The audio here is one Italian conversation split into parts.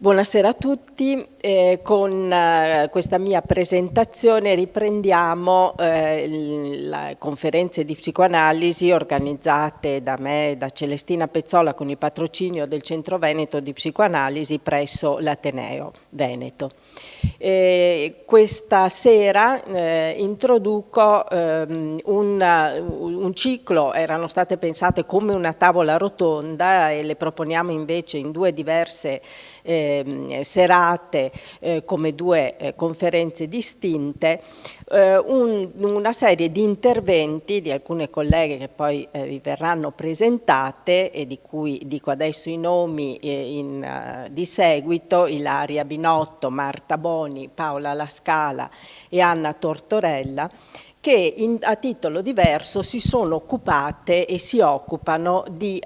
Buonasera a tutti, con questa mia presentazione riprendiamo le conferenze di psicoanalisi organizzate da me, da Celestina Pezzola, con il patrocinio del Centro Veneto di Psicoanalisi presso l'Ateneo Veneto. Questa sera introduco un ciclo, erano state pensate come una tavola rotonda e le proponiamo invece in due diverse serate come due conferenze distinte, una serie di interventi di alcune colleghe che poi vi verranno presentate e di cui dico adesso i nomi di seguito: Ilaria Binotto, Marta Boni, Paola Lascala e Anna Tortorella, che a titolo diverso si sono occupate e si occupano di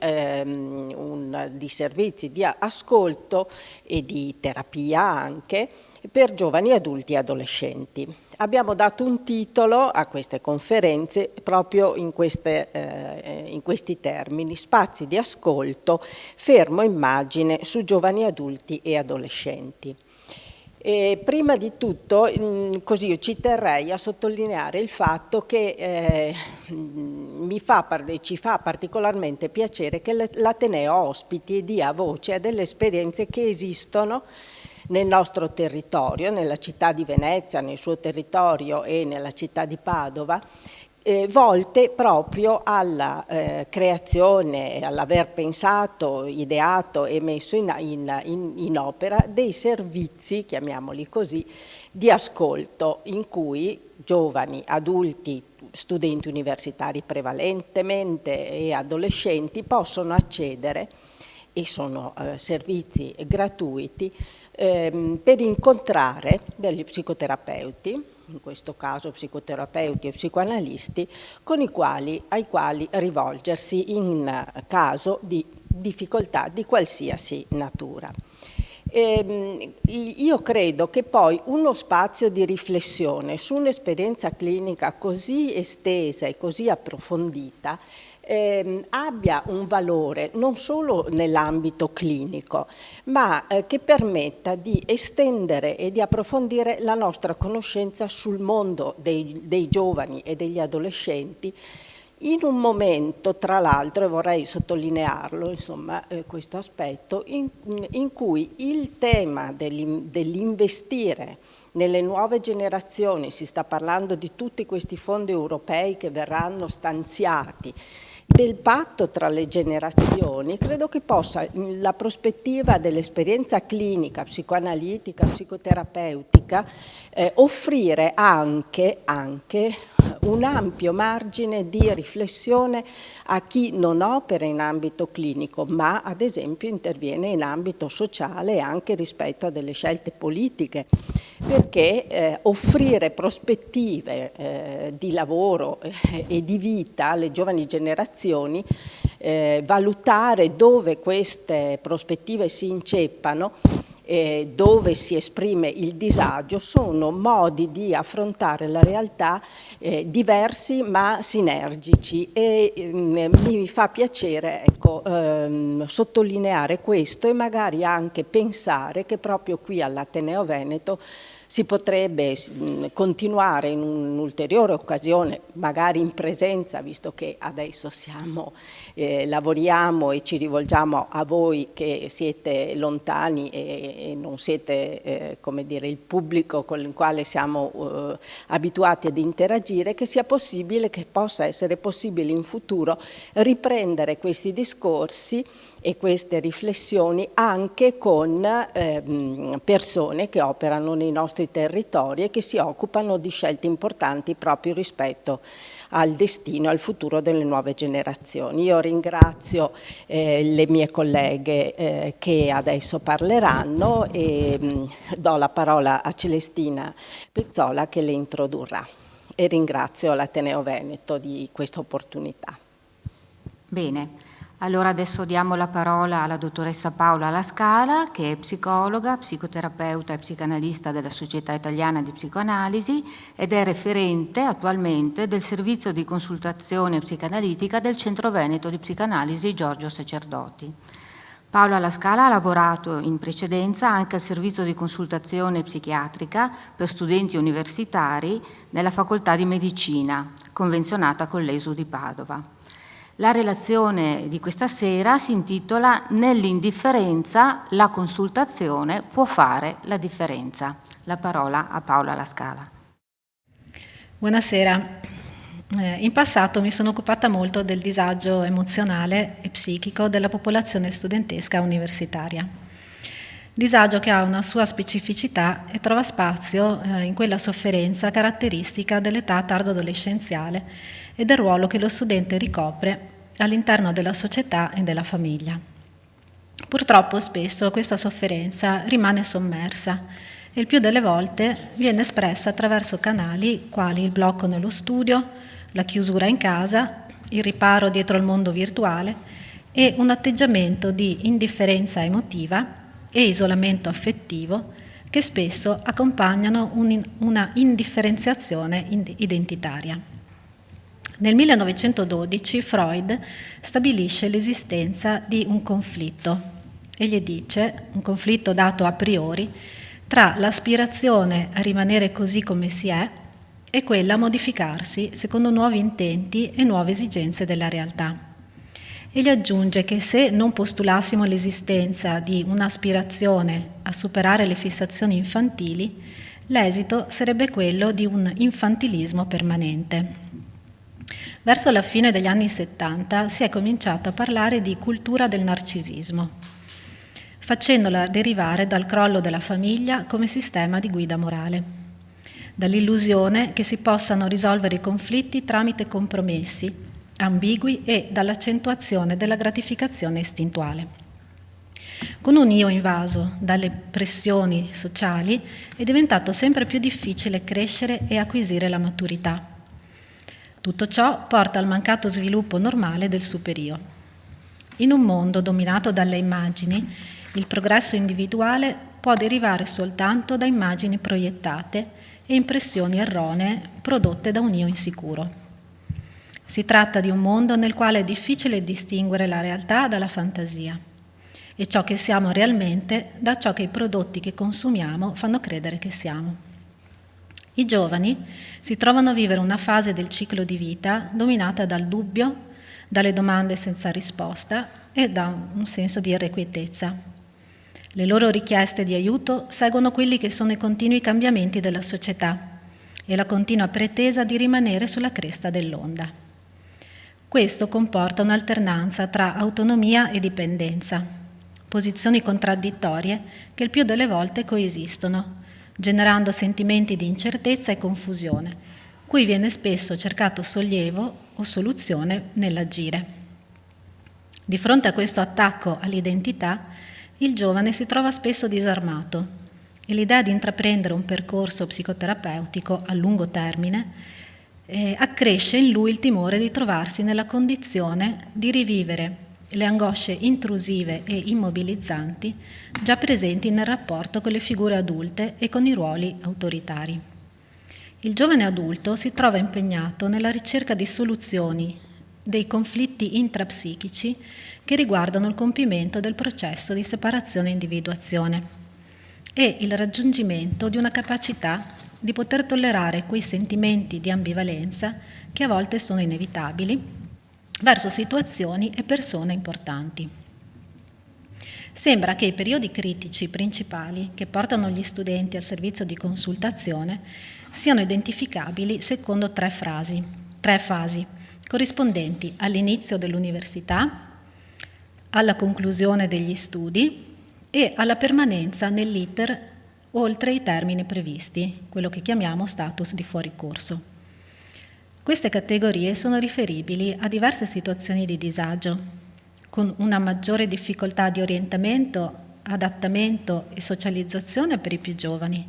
servizi di ascolto e di terapia anche per giovani adulti e adolescenti. Abbiamo dato un titolo a queste conferenze proprio in questi termini: spazi di ascolto, fermo immagine su giovani adulti e adolescenti. Prima di tutto, così io ci terrei a sottolineare il fatto che ci fa particolarmente piacere che l'Ateneo ospiti e dia voce a delle esperienze che esistono nel nostro territorio, nella città di Venezia, nel suo territorio e nella città di Padova, volte proprio alla creazione, all'aver pensato, ideato e messo in opera dei servizi, chiamiamoli così, di ascolto, in cui giovani, adulti, studenti universitari prevalentemente e adolescenti possono accedere, e sono servizi gratuiti, per incontrare degli psicoterapeuti, in questo caso psicoterapeuti e psicoanalisti, ai quali rivolgersi in caso di difficoltà di qualsiasi natura. Io credo che poi uno spazio di riflessione su un'esperienza clinica così estesa e così approfondita abbia un valore non solo nell'ambito clinico, ma che permetta di estendere e di approfondire la nostra conoscenza sul mondo dei giovani e degli adolescenti, in un momento, tra l'altro, e vorrei sottolinearlo, insomma, questo aspetto, in cui il tema dell'investire nelle nuove generazioni, si sta parlando di tutti questi fondi europei che verranno stanziati, del patto tra le generazioni, credo che possa, la prospettiva dell'esperienza clinica, psicoanalitica, psicoterapeutica, offrire anche un ampio margine di riflessione a chi non opera in ambito clinico, ma ad esempio interviene in ambito sociale anche rispetto a delle scelte politiche, perché offrire prospettive di lavoro e di vita alle giovani generazioni, valutare dove queste prospettive si inceppano, dove si esprime il disagio, sono modi di affrontare la realtà diversi ma sinergici, e mi fa piacere, ecco, sottolineare questo e magari anche pensare che proprio qui all'Ateneo Veneto si potrebbe continuare in un'ulteriore occasione, magari in presenza, visto che adesso lavoriamo e ci rivolgiamo a voi che siete lontani e non siete, come dire, il pubblico con il quale siamo abituati ad interagire, che possa essere possibile in futuro riprendere questi discorsi e queste riflessioni anche con persone che operano nei nostri territori e che si occupano di scelte importanti proprio rispetto al destino, al futuro delle nuove generazioni. Io ringrazio le mie colleghe che adesso parleranno e do la parola a Celestina Pezzola che le introdurrà, e ringrazio l'Ateneo Veneto di questa opportunità. Bene. Allora adesso diamo la parola alla dottoressa Paola Lascala, che è psicologa, psicoterapeuta e psicanalista della Società Italiana di Psicoanalisi ed è referente attualmente del servizio di consultazione psicanalitica del Centro Veneto di Psicanalisi Giorgio Sacerdoti. Paola La Scala ha lavorato in precedenza anche al servizio di consultazione psichiatrica per studenti universitari nella facoltà di medicina, convenzionata con l'ESU di Padova. La relazione di questa sera si intitola "Nell'indifferenza la consultazione può fare la differenza". La parola a Paola La Scala. Buonasera. In passato mi sono occupata molto del disagio emozionale e psichico della popolazione studentesca universitaria. Disagio che ha una sua specificità e trova spazio in quella sofferenza caratteristica dell'età tardo-adolescenziale e del ruolo che lo studente ricopre all'interno della società e della famiglia. Purtroppo spesso questa sofferenza rimane sommersa e il più delle volte viene espressa attraverso canali quali il blocco nello studio, la chiusura in casa, il riparo dietro al mondo virtuale e un atteggiamento di indifferenza emotiva e isolamento affettivo che spesso accompagnano una indifferenziazione identitaria. Nel 1912 Freud stabilisce l'esistenza di un conflitto. Egli dice, un conflitto dato a priori, tra l'aspirazione a rimanere così come si è e quella a modificarsi secondo nuovi intenti e nuove esigenze della realtà. Egli aggiunge che se non postulassimo l'esistenza di un'aspirazione a superare le fissazioni infantili, l'esito sarebbe quello di un infantilismo permanente. Verso la fine degli anni 70 si è cominciato a parlare di cultura del narcisismo, facendola derivare dal crollo della famiglia come sistema di guida morale, dall'illusione che si possano risolvere i conflitti tramite compromessi ambigui e dall'accentuazione della gratificazione istintuale. Con un io invaso dalle pressioni sociali è diventato sempre più difficile crescere e acquisire la maturità. Tutto ciò porta al mancato sviluppo normale del superio. In un mondo dominato dalle immagini, il progresso individuale può derivare soltanto da immagini proiettate e impressioni erronee prodotte da un io insicuro. Si tratta di un mondo nel quale è difficile distinguere la realtà dalla fantasia e ciò che siamo realmente da ciò che i prodotti che consumiamo fanno credere che siamo. I giovani si trovano a vivere una fase del ciclo di vita dominata dal dubbio, dalle domande senza risposta e da un senso di irrequietezza. Le loro richieste di aiuto seguono quelli che sono i continui cambiamenti della società e la continua pretesa di rimanere sulla cresta dell'onda. Questo comporta un'alternanza tra autonomia e dipendenza, posizioni contraddittorie che il più delle volte coesistono, generando sentimenti di incertezza e confusione, cui viene spesso cercato sollievo o soluzione nell'agire. Di fronte a questo attacco all'identità, il giovane si trova spesso disarmato e l'idea di intraprendere un percorso psicoterapeutico a lungo termine accresce in lui il timore di trovarsi nella condizione di rivivere le angosce intrusive e immobilizzanti già presenti nel rapporto con le figure adulte e con i ruoli autoritari. Il giovane adulto si trova impegnato nella ricerca di soluzioni dei conflitti intrapsichici che riguardano il compimento del processo di separazione e individuazione e il raggiungimento di una capacità di poter tollerare quei sentimenti di ambivalenza che a volte sono inevitabili verso situazioni e persone importanti. Sembra che i periodi critici principali che portano gli studenti al servizio di consultazione siano identificabili secondo tre fasi, corrispondenti all'inizio dell'università, alla conclusione degli studi e alla permanenza nell'iter oltre i termini previsti, quello che chiamiamo status di fuori corso. Queste categorie sono riferibili a diverse situazioni di disagio, con una maggiore difficoltà di orientamento, adattamento e socializzazione per i più giovani.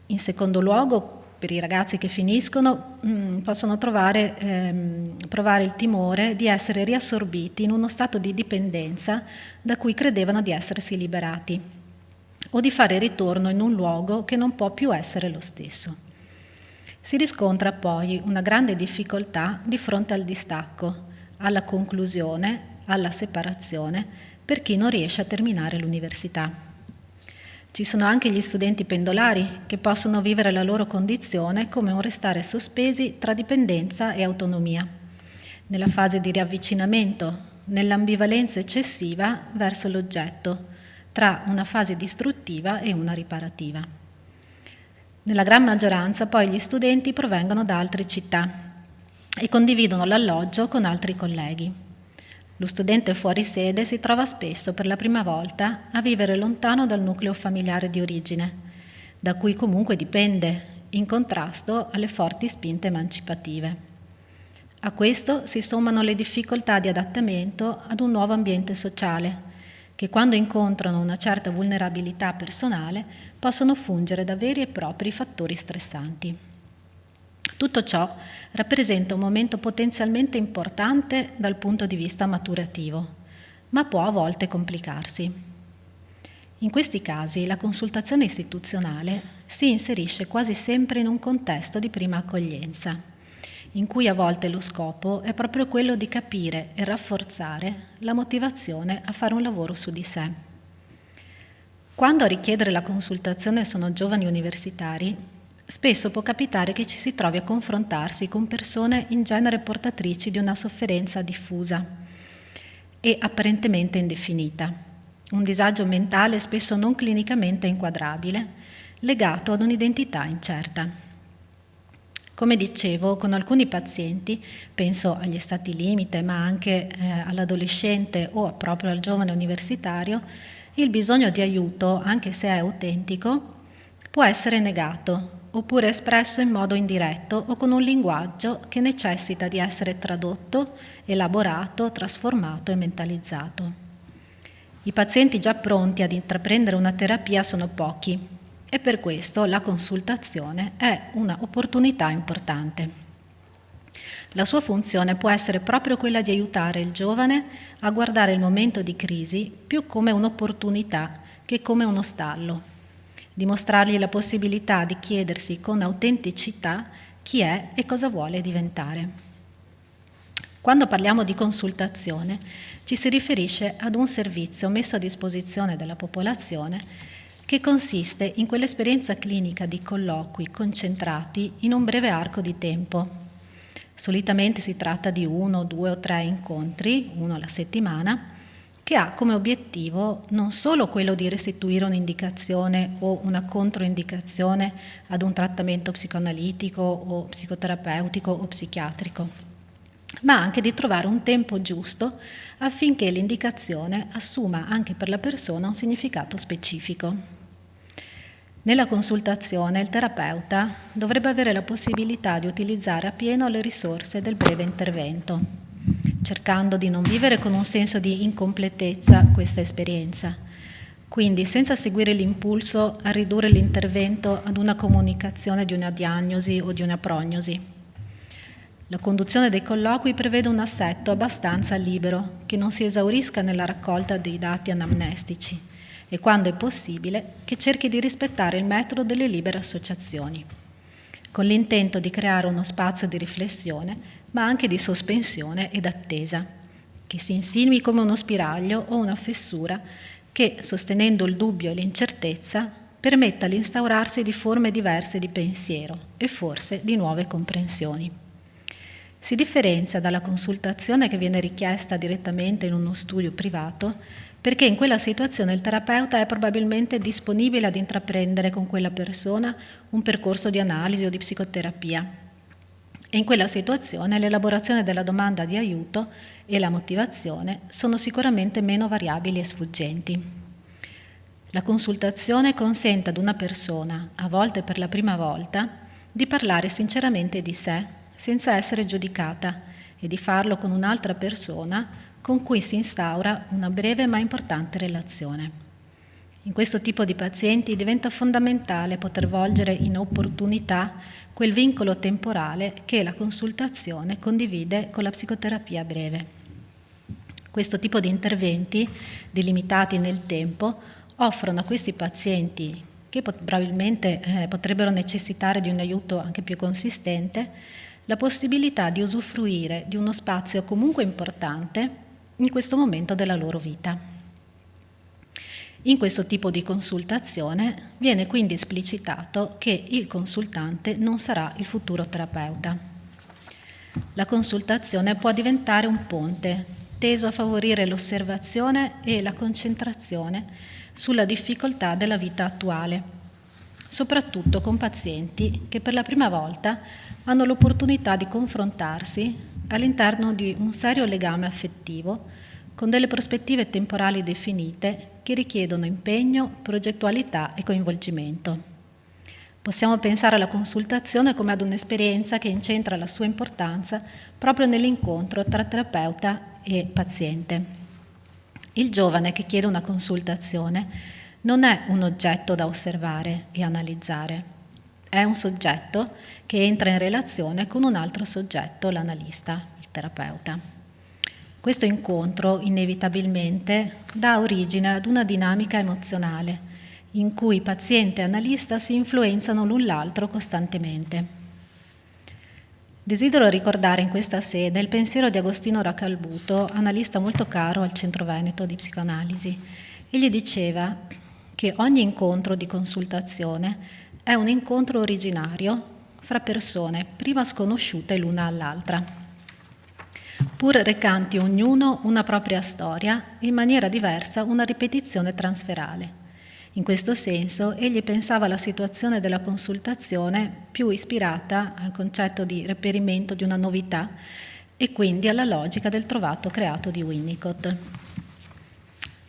In secondo luogo, per i ragazzi che finiscono, possono provare il timore di essere riassorbiti in uno stato di dipendenza da cui credevano di essersi liberati, o di fare ritorno in un luogo che non può più essere lo stesso. Si riscontra poi una grande difficoltà di fronte al distacco, alla conclusione, alla separazione, per chi non riesce a terminare l'università. Ci sono anche gli studenti pendolari che possono vivere la loro condizione come un restare sospesi tra dipendenza e autonomia, nella fase di riavvicinamento, nell'ambivalenza eccessiva verso l'oggetto, tra una fase distruttiva e una riparativa. Nella gran maggioranza poi gli studenti provengono da altre città e condividono l'alloggio con altri colleghi. Lo studente fuori sede si trova spesso per la prima volta a vivere lontano dal nucleo familiare di origine, da cui comunque dipende, in contrasto alle forti spinte emancipative. A questo si sommano le difficoltà di adattamento ad un nuovo ambiente sociale, che quando incontrano una certa vulnerabilità personale possono fungere da veri e propri fattori stressanti. Tutto ciò rappresenta un momento potenzialmente importante dal punto di vista maturativo, ma può a volte complicarsi. In questi casi la consultazione istituzionale si inserisce quasi sempre in un contesto di prima accoglienza, in cui a volte lo scopo è proprio quello di capire e rafforzare la motivazione a fare un lavoro su di sé. Quando a richiedere la consultazione sono giovani universitari, spesso può capitare che ci si trovi a confrontarsi con persone in genere portatrici di una sofferenza diffusa e apparentemente indefinita, un disagio mentale spesso non clinicamente inquadrabile, legato ad un'identità incerta. Come dicevo, con alcuni pazienti, penso agli stati limite, ma anche all'adolescente o proprio al giovane universitario, il bisogno di aiuto, anche se è autentico, può essere negato, oppure espresso in modo indiretto o con un linguaggio che necessita di essere tradotto, elaborato, trasformato e mentalizzato. I pazienti già pronti ad intraprendere una terapia sono pochi e per questo la consultazione è un'opportunità importante. La sua funzione può essere proprio quella di aiutare il giovane a guardare il momento di crisi più come un'opportunità che come uno stallo, dimostrargli la possibilità di chiedersi con autenticità chi è e cosa vuole diventare. Quando parliamo di consultazione ci si riferisce ad un servizio messo a disposizione della popolazione che consiste in quell'esperienza clinica di colloqui concentrati in un breve arco di tempo. Solitamente si tratta di 1, 2 o 3 incontri, uno alla settimana, che ha come obiettivo non solo quello di restituire un'indicazione o una controindicazione ad un trattamento psicoanalitico o psicoterapeutico o psichiatrico, ma anche di trovare un tempo giusto affinché l'indicazione assuma anche per la persona un significato specifico. Nella consultazione il terapeuta dovrebbe avere la possibilità di utilizzare appieno le risorse del breve intervento, cercando di non vivere con un senso di incompletezza questa esperienza, quindi senza seguire l'impulso a ridurre l'intervento ad una comunicazione di una diagnosi o di una prognosi. La conduzione dei colloqui prevede un assetto abbastanza libero, che non si esaurisca nella raccolta dei dati anamnestici e, quando è possibile, che cerchi di rispettare il metodo delle libere associazioni, con l'intento di creare uno spazio di riflessione, ma anche di sospensione ed attesa, che si insinui come uno spiraglio o una fessura che, sostenendo il dubbio e l'incertezza, permetta l'instaurarsi di forme diverse di pensiero e forse di nuove comprensioni. Si differenzia dalla consultazione che viene richiesta direttamente in uno studio privato, perché in quella situazione il terapeuta è probabilmente disponibile ad intraprendere con quella persona un percorso di analisi o di psicoterapia. E in quella situazione l'elaborazione della domanda di aiuto e la motivazione sono sicuramente meno variabili e sfuggenti. La consultazione consente ad una persona, a volte per la prima volta, di parlare sinceramente di sé, senza essere giudicata, e di farlo con un'altra persona con cui si instaura una breve ma importante relazione. In questo tipo di pazienti diventa fondamentale poter volgere in opportunità quel vincolo temporale che la consultazione condivide con la psicoterapia breve. Questo tipo di interventi, delimitati nel tempo, offrono a questi pazienti, che probabilmente potrebbero necessitare di un aiuto anche più consistente, la possibilità di usufruire di uno spazio comunque importante in questo momento della loro vita. In questo tipo di consultazione viene quindi esplicitato che il consultante non sarà il futuro terapeuta. La consultazione può diventare un ponte teso a favorire l'osservazione e la concentrazione sulla difficoltà della vita attuale, soprattutto con pazienti che per la prima volta hanno l'opportunità di confrontarsi all'interno di un serio legame affettivo con delle prospettive temporali definite che richiedono impegno, progettualità e coinvolgimento. Possiamo pensare alla consultazione come ad un'esperienza che incentra la sua importanza proprio nell'incontro tra terapeuta e paziente. Il giovane che chiede una consultazione non è un oggetto da osservare e analizzare, è un soggetto che entra in relazione con un altro soggetto, l'analista, il terapeuta. Questo incontro inevitabilmente dà origine ad una dinamica emozionale in cui paziente e analista si influenzano l'un l'altro costantemente. Desidero ricordare in questa sede il pensiero di Agostino Racalbuto, analista molto caro al Centro Veneto di Psicoanalisi. Egli diceva che ogni incontro di consultazione è un incontro originario fra persone prima sconosciute l'una all'altra, pur recanti ognuno una propria storia e in maniera diversa una ripetizione transferale. In questo senso, egli pensava alla situazione della consultazione più ispirata al concetto di reperimento di una novità e quindi alla logica del trovato creato di Winnicott.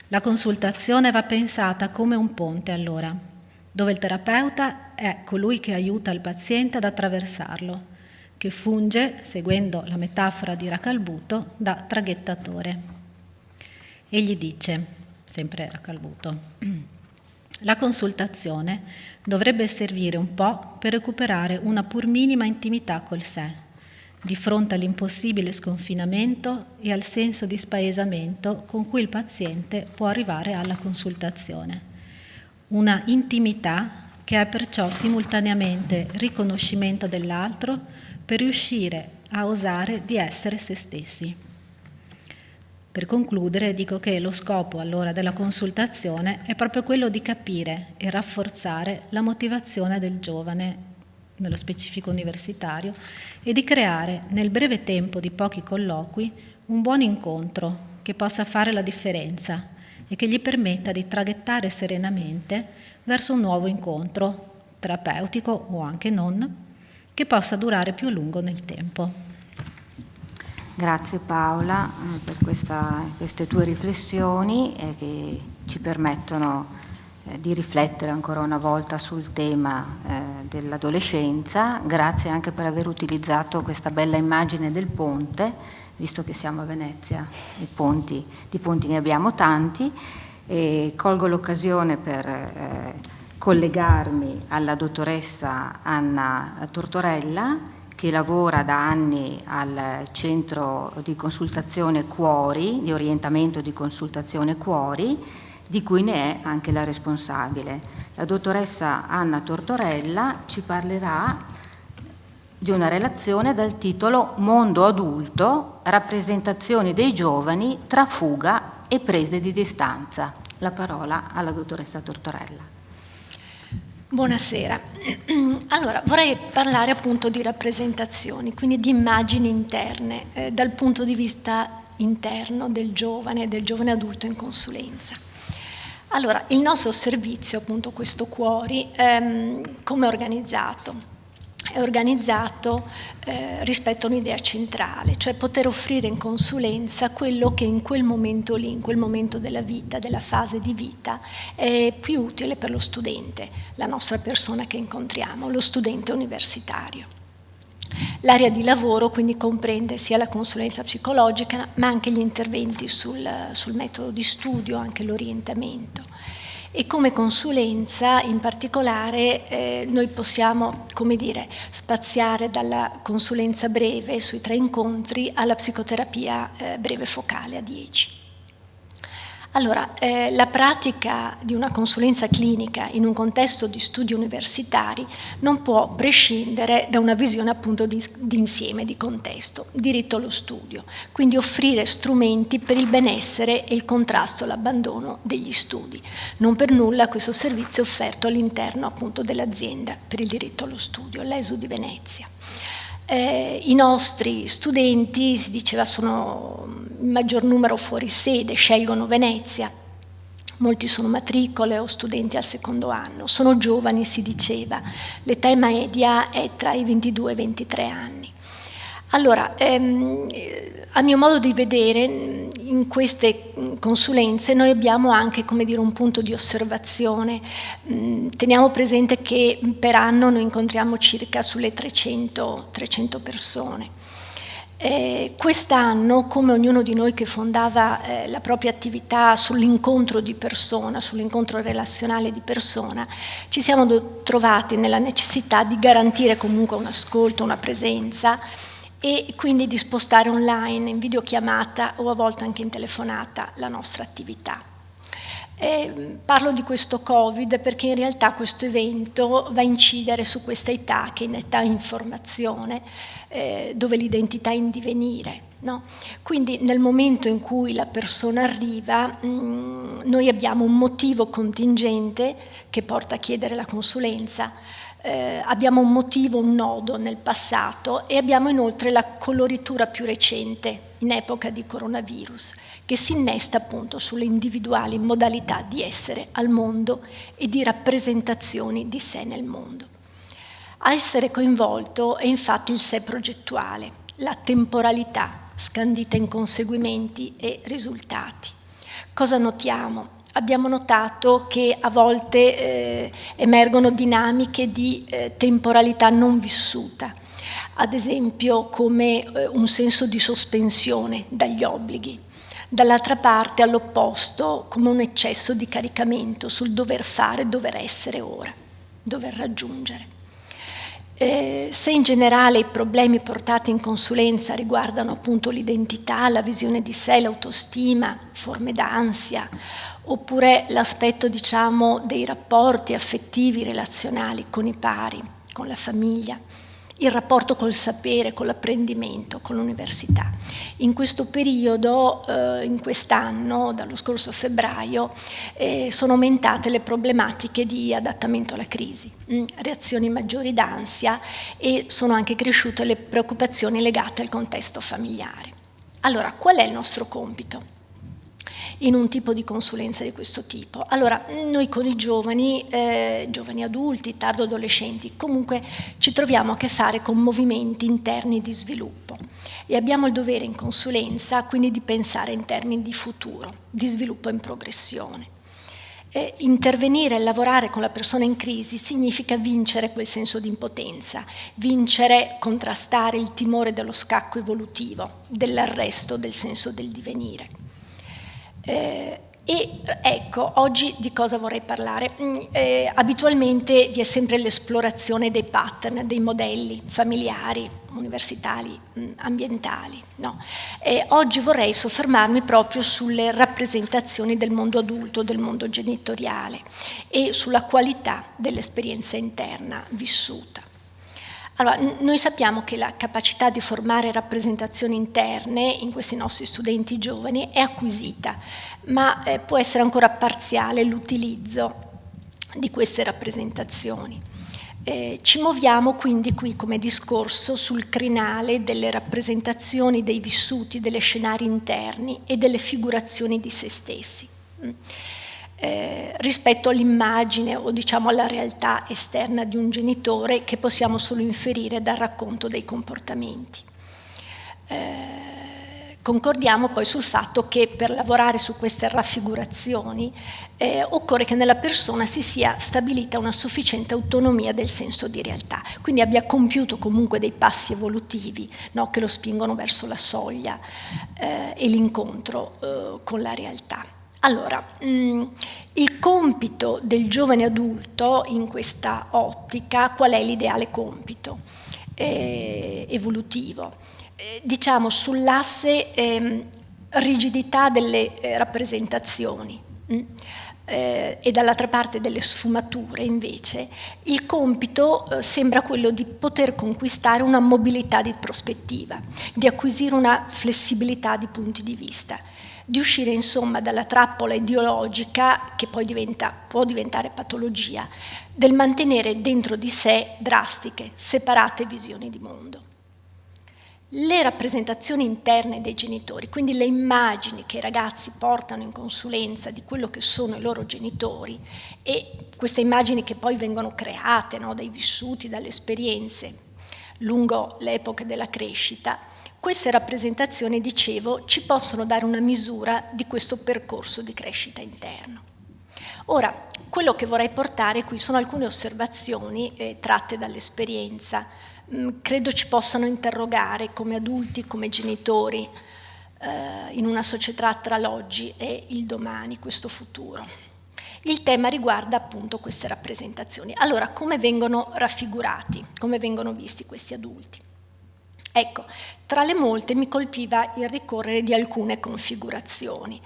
La consultazione va pensata come un ponte, allora, dove il terapeuta è colui che aiuta il paziente ad attraversarlo, che funge, seguendo la metafora di Racalbuto, da traghettatore. Egli dice, sempre Racalbuto, la consultazione dovrebbe servire un po' per recuperare una pur minima intimità col sé, di fronte all'impossibile sconfinamento e al senso di spaesamento con cui il paziente può arrivare alla consultazione. Una intimità che è perciò simultaneamente riconoscimento dell'altro per riuscire a osare di essere se stessi. Per concludere, dico che lo scopo allora della consultazione è proprio quello di capire e rafforzare la motivazione del giovane, nello specifico universitario, e di creare nel breve tempo di pochi colloqui un buon incontro che possa fare la differenza e che gli permetta di traghettare serenamente verso un nuovo incontro, terapeutico o anche non, che possa durare più a lungo nel tempo. Grazie Paola per queste tue riflessioni che ci permettono di riflettere ancora una volta sul tema dell'adolescenza. Grazie anche per aver utilizzato questa bella immagine del ponte, visto che siamo a Venezia, di ponti ne abbiamo tanti, e colgo l'occasione per collegarmi alla dottoressa Anna Tortorella, che lavora da anni al centro di consultazione Cuori, di orientamento di consultazione Cuori, di cui ne è anche la responsabile. La dottoressa Anna Tortorella ci parlerà di una relazione dal titolo Mondo adulto, rappresentazioni dei giovani tra fuga e prese di distanza. La parola alla dottoressa Tortorella. Buonasera. Allora, vorrei parlare appunto di rappresentazioni, quindi di immagini interne, dal punto di vista interno del giovane adulto in consulenza. Allora, il nostro servizio, appunto questo Cuori, come è organizzato? È organizzato rispetto a un'idea centrale, cioè poter offrire in consulenza quello che in quel momento lì, in quel momento della vita, della fase di vita, è più utile per lo studente, la nostra persona che incontriamo, lo studente universitario. L'area di lavoro quindi comprende sia la consulenza psicologica, ma anche gli interventi sul metodo di studio, anche l'orientamento. E come consulenza in particolare noi possiamo, come dire, spaziare dalla consulenza breve sui 3 incontri alla psicoterapia breve focale a 10. Allora, la pratica di una consulenza clinica in un contesto di studi universitari non può prescindere da una visione appunto di insieme, di contesto, diritto allo studio, quindi offrire strumenti per il benessere e il contrasto all'abbandono degli studi. Non per nulla questo servizio è offerto all'interno appunto dell'azienda per il diritto allo studio, l'ESO di Venezia. I nostri studenti, si diceva, sono in maggior numero fuori sede, scelgono Venezia, molti sono matricole o studenti al secondo anno, sono giovani, si diceva, l'età media è tra i 22 e i 23 anni. Allora, a mio modo di vedere, in queste consulenze noi abbiamo anche, come dire, un punto di osservazione. Teniamo presente che per anno noi incontriamo circa sulle 300 persone. Quest'anno, come ognuno di noi che fondava la propria attività sull'incontro di persona, sull'incontro relazionale di persona, ci siamo trovati nella necessità di garantire comunque un ascolto, una presenza, e quindi di spostare online, in videochiamata o a volte anche in telefonata la nostra attività. Parlo di questo Covid perché in realtà questo evento va a incidere su questa età, che è in età informazione, dove l'identità è in divenire. No? Quindi nel momento in cui la persona arriva, noi abbiamo un motivo contingente che porta a chiedere la consulenza, abbiamo un motivo, un nodo nel passato, e abbiamo inoltre la coloritura più recente in epoca di coronavirus, che si innesta appunto sulle individuali modalità di essere al mondo e di rappresentazioni di sé nel mondo. A essere coinvolto è infatti il sé progettuale, la temporalità scandita in conseguimenti e risultati. Cosa notiamo? Abbiamo notato che a volte emergono dinamiche di temporalità non vissuta, ad esempio come un senso di sospensione dagli obblighi. Dall'altra parte, all'opposto, come un eccesso di caricamento sul dover fare, dover essere ora, dover raggiungere. Se in generale i problemi portati in consulenza riguardano appunto l'identità, la visione di sé, l'autostima, forme d'ansia, oppure l'aspetto, diciamo, dei rapporti affettivi, relazionali con i pari, con la famiglia, il rapporto col sapere, con l'apprendimento, con l'università. In questo periodo, in quest'anno, dallo scorso febbraio, sono aumentate le problematiche di adattamento alla crisi, reazioni maggiori d'ansia, e sono anche cresciute le preoccupazioni legate al contesto familiare. Allora, qual è il nostro compito in un tipo di consulenza di questo tipo? Allora, noi con i giovani adulti, tardo adolescenti, comunque ci troviamo a che fare con movimenti interni di sviluppo e abbiamo il dovere in consulenza quindi di pensare in termini di futuro, di sviluppo in progressione. Intervenire e lavorare con la persona in crisi significa vincere quel senso di impotenza, vincere, contrastare il timore dello scacco evolutivo, dell'arresto del senso del divenire. E ecco, oggi di cosa vorrei parlare? Abitualmente vi è sempre l'esplorazione dei pattern, dei modelli familiari, universitari, ambientali. No? Oggi vorrei soffermarmi proprio sulle rappresentazioni del mondo adulto, del mondo genitoriale e sulla qualità dell'esperienza interna vissuta. Allora, noi sappiamo che la capacità di formare rappresentazioni interne in questi nostri studenti giovani è acquisita, ma può essere ancora parziale l'utilizzo di queste rappresentazioni. Ci muoviamo quindi qui come discorso sul crinale delle rappresentazioni dei vissuti, degli scenari interni e delle figurazioni di se stessi. Rispetto all'immagine o diciamo alla realtà esterna di un genitore che possiamo solo inferire dal racconto dei comportamenti. Concordiamo poi sul fatto che per lavorare su queste raffigurazioni occorre che nella persona si sia stabilita una sufficiente autonomia del senso di realtà, quindi abbia compiuto comunque dei passi evolutivi, no, che lo spingono verso la soglia e l'incontro con la realtà. Allora, il compito del giovane adulto in questa ottica, qual è l'ideale compito evolutivo? Diciamo sull'asse rigidità delle rappresentazioni e dall'altra parte delle sfumature, invece, il compito sembra quello di poter conquistare una mobilità di prospettiva, di acquisire una flessibilità di punti di vista, di uscire insomma dalla trappola ideologica, che poi può diventare patologia, del mantenere dentro di sé drastiche, separate visioni di mondo. Le rappresentazioni interne dei genitori, quindi le immagini che i ragazzi portano in consulenza di quello che sono i loro genitori, e queste immagini che poi vengono create, no, dai vissuti, dalle esperienze lungo le epoche della crescita, queste rappresentazioni, dicevo, ci possono dare una misura di questo percorso di crescita interno. Ora, quello che vorrei portare qui sono alcune osservazioni tratte dall'esperienza. Credo ci possano interrogare come adulti, come genitori, in una società tra l'oggi e il domani, questo futuro. Il tema riguarda appunto queste rappresentazioni. Allora, come vengono raffigurati, come vengono visti questi adulti? Ecco, tra le molte mi colpiva il ricorrere di alcune configurazioni.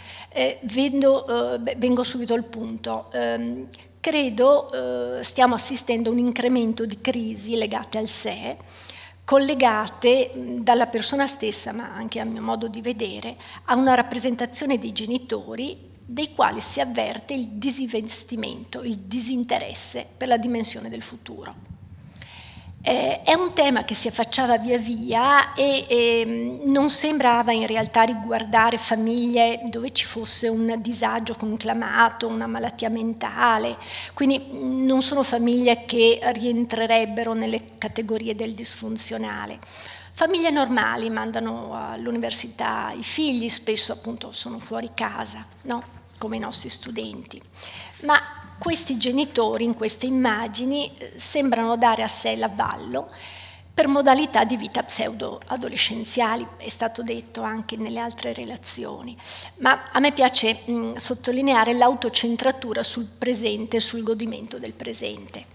Vengo subito al punto. Credo stiamo assistendo a un incremento di crisi legate al sé, collegate dalla persona stessa, ma anche a mio modo di vedere, a una rappresentazione dei genitori dei quali si avverte il disinvestimento, il disinteresse per la dimensione del futuro. È un tema che si affacciava via via e non sembrava in realtà riguardare famiglie dove ci fosse un disagio conclamato, una malattia mentale, quindi non sono famiglie che rientrerebbero nelle categorie del disfunzionale. Famiglie normali mandano all'università i figli, spesso appunto sono fuori casa, no? Come i nostri studenti. Ma questi genitori in queste immagini sembrano dare a sé l'avallo per modalità di vita pseudo-adolescenziali, è stato detto anche nelle altre relazioni. Ma a me piace sottolineare l'autocentratura sul presente, sul godimento del presente.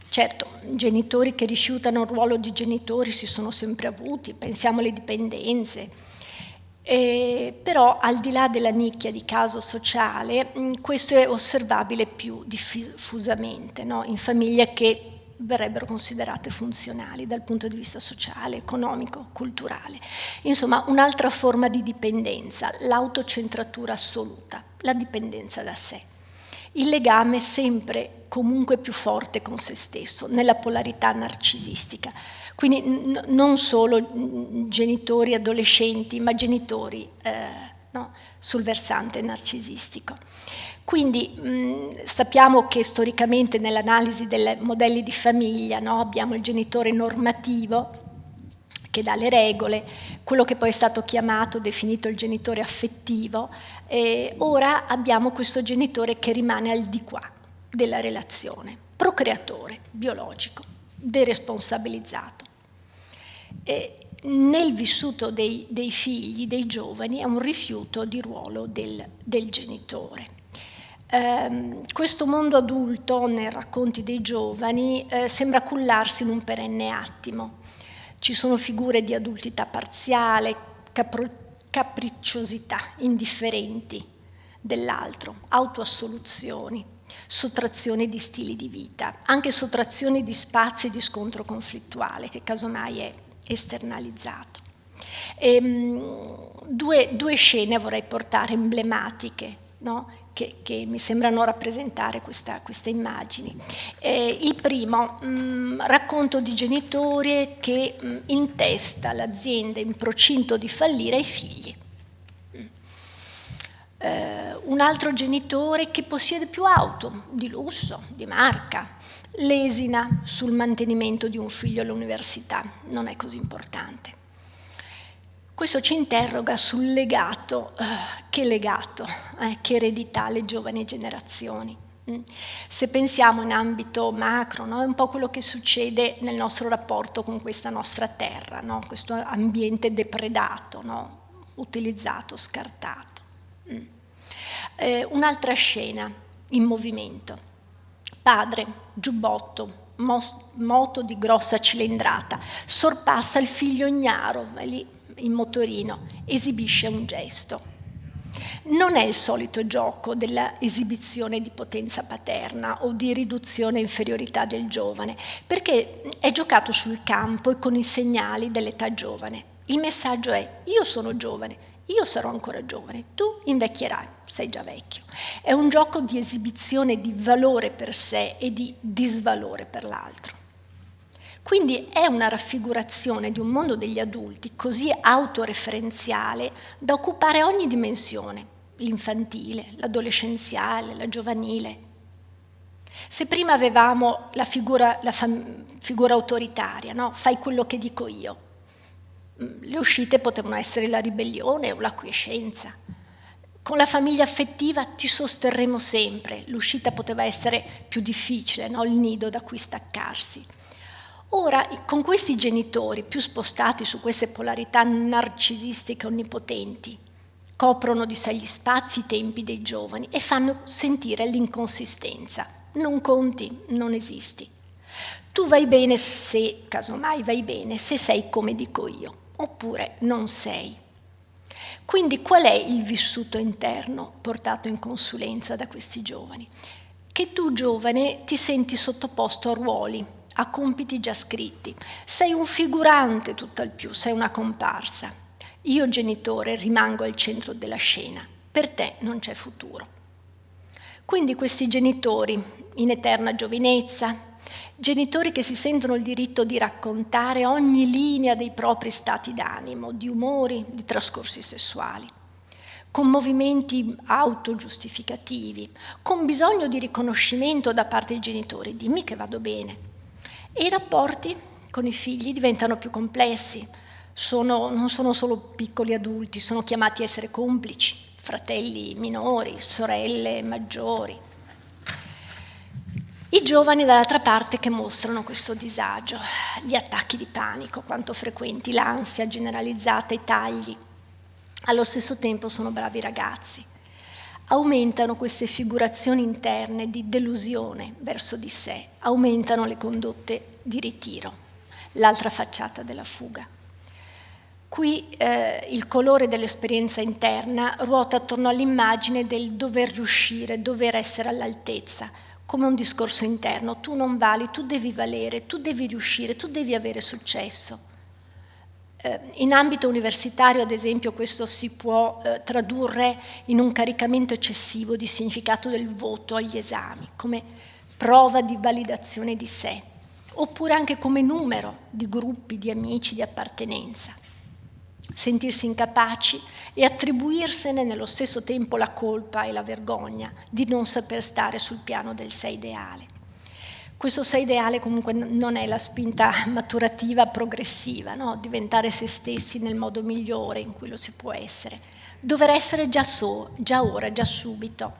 Certo, genitori che rifiutano il ruolo di genitori si sono sempre avuti, pensiamo alle dipendenze. Però al di là della nicchia di caso sociale, questo è osservabile più diffusamente, no? In famiglie che verrebbero considerate funzionali dal punto di vista sociale, economico, culturale. Insomma, un'altra forma di dipendenza, l'autocentratura assoluta, la dipendenza da sé. Il legame sempre comunque più forte con se stesso, nella polarità narcisistica. Quindi non solo genitori adolescenti, ma genitori no, sul versante narcisistico. Quindi sappiamo che storicamente nell'analisi dei modelli di famiglia, no, abbiamo il genitore normativo che dà le regole, quello che poi è stato chiamato, definito il genitore affettivo, e ora abbiamo questo genitore che rimane al di qua della relazione, procreatore, biologico, deresponsabilizzato. Nel vissuto dei figli, dei giovani, è un rifiuto di ruolo del genitore. Questo mondo adulto, nei racconti dei giovani, sembra cullarsi in un perenne attimo. Ci sono figure di adultità parziale, capricciosità, indifferenti dell'altro, autoassoluzioni, sottrazioni di stili di vita, anche sottrazioni di spazi di scontro conflittuale, che casomai è esternalizzato. Due scene vorrei portare emblematiche, no? Che mi sembrano rappresentare queste immagini. Il primo, racconto di genitore che intesta l'azienda in procinto di fallire ai figli. Un altro genitore che possiede più auto, di lusso, di marca, lesina sul mantenimento di un figlio all'università, non è così importante. Questo ci interroga sul legato, che eredità le giovani generazioni. Se pensiamo in ambito macro, no? È un po' quello che succede nel nostro rapporto con questa nostra terra, no? Questo ambiente depredato, no? Utilizzato, scartato. Un'altra scena in movimento. Padre, giubbotto, moto di grossa cilindrata, sorpassa il figlio ignaro, e lì in motorino, esibisce un gesto. Non è il solito gioco della esibizione di potenza paterna o di riduzione e inferiorità del giovane, perché è giocato sul campo e con i segnali dell'età giovane. Il messaggio è: io sono giovane, io sarò ancora giovane, tu invecchierai, sei già vecchio. È un gioco di esibizione di valore per sé e di disvalore per l'altro. Quindi è una raffigurazione di un mondo degli adulti così autoreferenziale da occupare ogni dimensione, l'infantile, l'adolescenziale, la giovanile. Se prima avevamo la figura autoritaria, no? Fai quello che dico io, le uscite potevano essere la ribellione o l'acquiescenza. Con la famiglia affettiva ti sosterremo sempre, l'uscita poteva essere più difficile, no? Il nido da cui staccarsi. Ora, con questi genitori più spostati su queste polarità narcisistiche onnipotenti, coprono di sé gli spazi, i tempi dei giovani e fanno sentire l'inconsistenza. Non conti, non esisti. Tu vai bene se, casomai vai bene, se sei come dico io, oppure non sei. Quindi qual è il vissuto interno portato in consulenza da questi giovani? Che tu, giovane, ti senti sottoposto a ruoli, a compiti già scritti. Sei un figurante tutt'al più, sei una comparsa. Io, genitore, rimango al centro della scena. Per te non c'è futuro. Quindi questi genitori, in eterna giovinezza, genitori che si sentono il diritto di raccontare ogni linea dei propri stati d'animo, di umori, di trascorsi sessuali, con movimenti autogiustificativi, con bisogno di riconoscimento da parte dei genitori, dimmi che vado bene. E i rapporti con i figli diventano più complessi, non sono solo piccoli adulti, sono chiamati a essere complici, fratelli minori, sorelle maggiori. I giovani dall'altra parte che mostrano questo disagio, gli attacchi di panico, quanto frequenti, l'ansia generalizzata, i tagli. Allo stesso tempo sono bravi ragazzi. Aumentano queste figurazioni interne di delusione verso di sé, aumentano le condotte di ritiro, l'altra facciata della fuga. Qui il colore dell'esperienza interna ruota attorno all'immagine del dover riuscire, dover essere all'altezza, come un discorso interno: tu non vali, tu devi valere, tu devi riuscire, tu devi avere successo. In ambito universitario, ad esempio, questo si può tradurre in un caricamento eccessivo di significato del voto agli esami, come prova di validazione di sé, oppure anche come numero di gruppi, di amici, di appartenenza. Sentirsi incapaci e attribuirsene nello stesso tempo la colpa e la vergogna di non saper stare sul piano del sé ideale. Questo sé ideale comunque non è la spinta maturativa progressiva, no? Diventare se stessi nel modo migliore in cui lo si può essere. Dover essere già ora, già subito.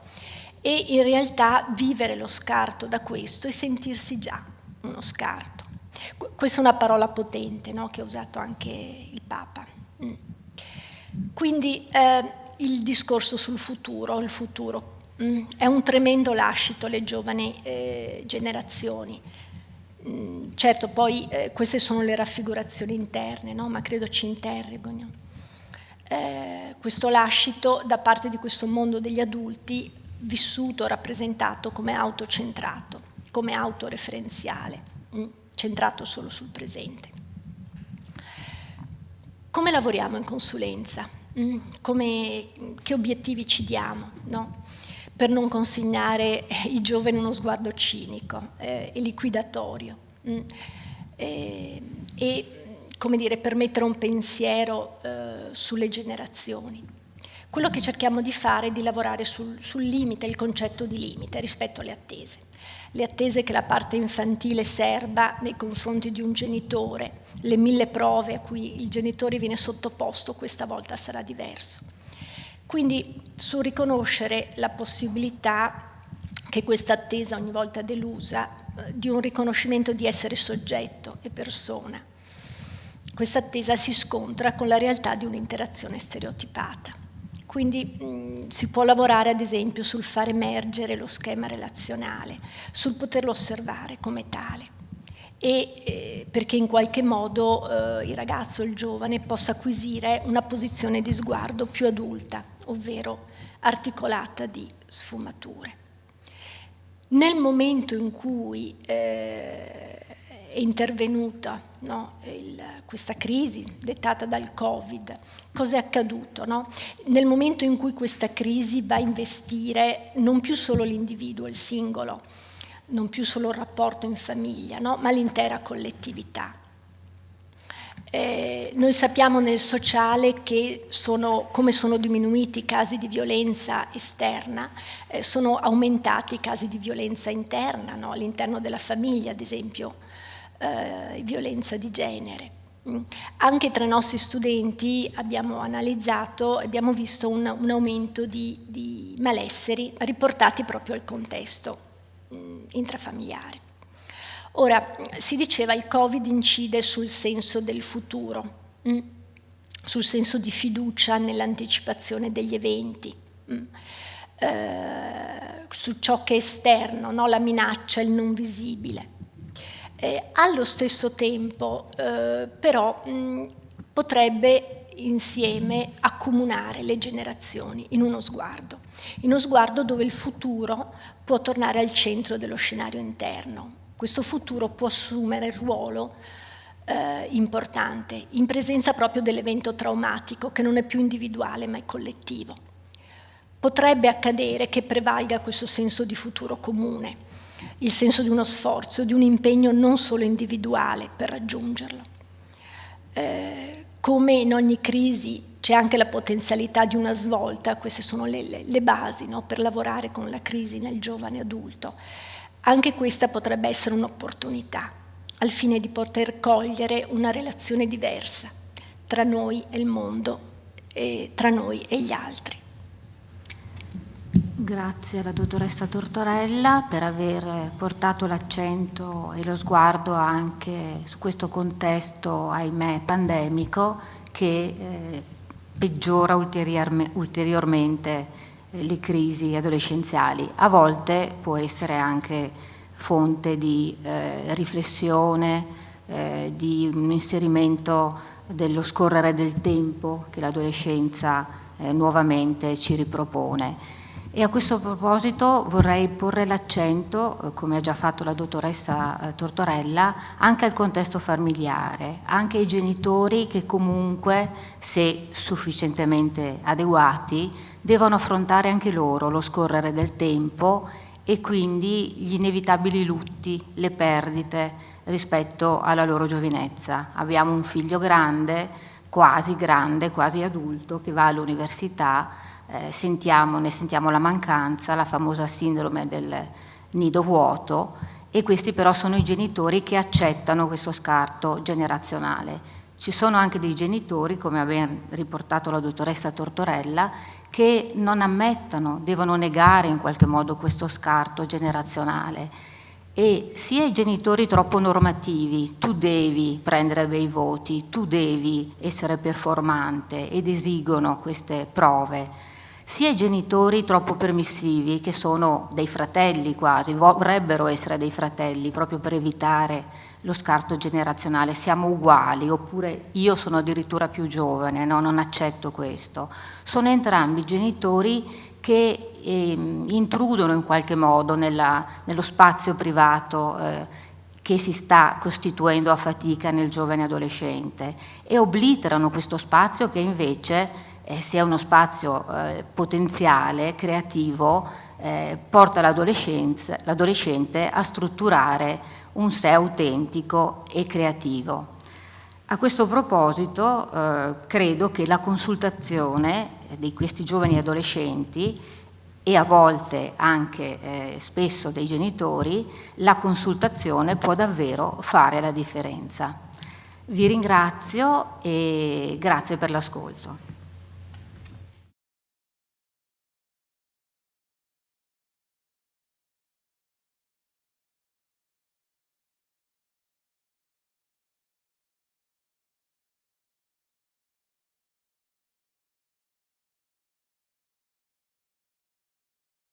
E in realtà vivere lo scarto da questo e sentirsi già uno scarto. Questa è una parola potente, no? Che ha usato anche il Papa. Quindi il discorso sul futuro, il futuro è un tremendo lascito alle giovani generazioni. Certo, poi queste sono le raffigurazioni interne, no? Ma credo ci interrogano. Questo lascito da parte di questo mondo degli adulti vissuto, rappresentato come autocentrato, come autoreferenziale, centrato solo sul presente. Come lavoriamo in consulenza? Che obiettivi ci diamo, no? Per non consegnare i giovani uno sguardo cinico e liquidatorio e come dire, per mettere un pensiero sulle generazioni. Quello che cerchiamo di fare è di lavorare sul limite, il concetto di limite rispetto alle attese. Le attese che la parte infantile serba nei confronti di un genitore, le 1000 prove a cui il genitore viene sottoposto, questa volta sarà diverso. Quindi su riconoscere la possibilità che questa attesa ogni volta delusa di un riconoscimento di essere soggetto e persona. Questa attesa si scontra con la realtà di un'interazione stereotipata. Quindi si può lavorare ad esempio sul far emergere lo schema relazionale, sul poterlo osservare come tale e perché in qualche modo il ragazzo, il giovane, possa acquisire una posizione di sguardo più adulta, ovvero articolata di sfumature. Nel momento in cui è intervenuta, no, questa crisi dettata dal Covid, cosa è accaduto? No? Nel momento in cui questa crisi va a investire non più solo l'individuo, il singolo, non più solo il rapporto in famiglia, no? Ma l'intera collettività. Noi sappiamo nel sociale che come sono diminuiti i casi di violenza esterna, sono aumentati i casi di violenza interna, no? All'interno della famiglia, ad esempio, violenza di genere. Anche tra i nostri studenti abbiamo analizzato, abbiamo visto un aumento di malesseri riportati proprio al contesto intrafamiliare. Ora, si diceva il Covid incide sul senso del futuro, sul senso di fiducia nell'anticipazione degli eventi, su ciò che è esterno, no? La minaccia, il non visibile. Allo stesso tempo, però, potrebbe insieme accomunare le generazioni in uno sguardo dove il futuro può tornare al centro dello scenario interno. Questo futuro può assumere il ruolo importante in presenza proprio dell'evento traumatico che non è più individuale ma è collettivo. Potrebbe accadere che prevalga questo senso di futuro comune, il senso di uno sforzo, di un impegno non solo individuale per raggiungerlo. Come in ogni crisi c'è anche la potenzialità di una svolta, queste sono le basi, no, per lavorare con la crisi nel giovane adulto. Anche questa potrebbe essere un'opportunità, al fine di poter cogliere una relazione diversa tra noi e il mondo, e tra noi e gli altri. Grazie alla dottoressa Tortorella per aver portato l'accento e lo sguardo anche su questo contesto, ahimè, pandemico che peggiora ulteriormente le crisi adolescenziali. A volte può essere anche fonte di riflessione, di un inserimento dello scorrere del tempo che l'adolescenza nuovamente ci ripropone. E a questo proposito vorrei porre l'accento, come ha già fatto la dottoressa Tortorella, anche al contesto familiare, anche ai genitori che comunque, se sufficientemente adeguati, devono affrontare anche loro lo scorrere del tempo e quindi gli inevitabili lutti, le perdite rispetto alla loro giovinezza. Abbiamo un figlio grande, quasi adulto, che va all'università. Ne sentiamo la mancanza, la famosa sindrome del nido vuoto, e questi però sono i genitori che accettano questo scarto generazionale. Ci sono anche dei genitori, come ha ben riportato la dottoressa Tortorella, che non ammettono, devono negare in qualche modo questo scarto generazionale. E sia i genitori troppo normativi, tu devi prendere bei voti, tu devi essere performante, ed esigono queste prove, sia i genitori troppo permissivi, che sono dei fratelli quasi, vorrebbero essere dei fratelli proprio per evitare lo scarto generazionale, siamo uguali, oppure io sono addirittura più giovane, no, non accetto questo. Sono entrambi genitori che intrudono in qualche modo nello spazio privato che si sta costituendo a fatica nel giovane adolescente, e obliterano questo spazio che invece se è uno spazio potenziale, creativo, porta l'adolescente a strutturare un sé autentico e creativo. A questo proposito credo che la consultazione di questi giovani adolescenti, e a volte anche spesso dei genitori, la consultazione può davvero fare la differenza. Vi ringrazio e grazie per l'ascolto.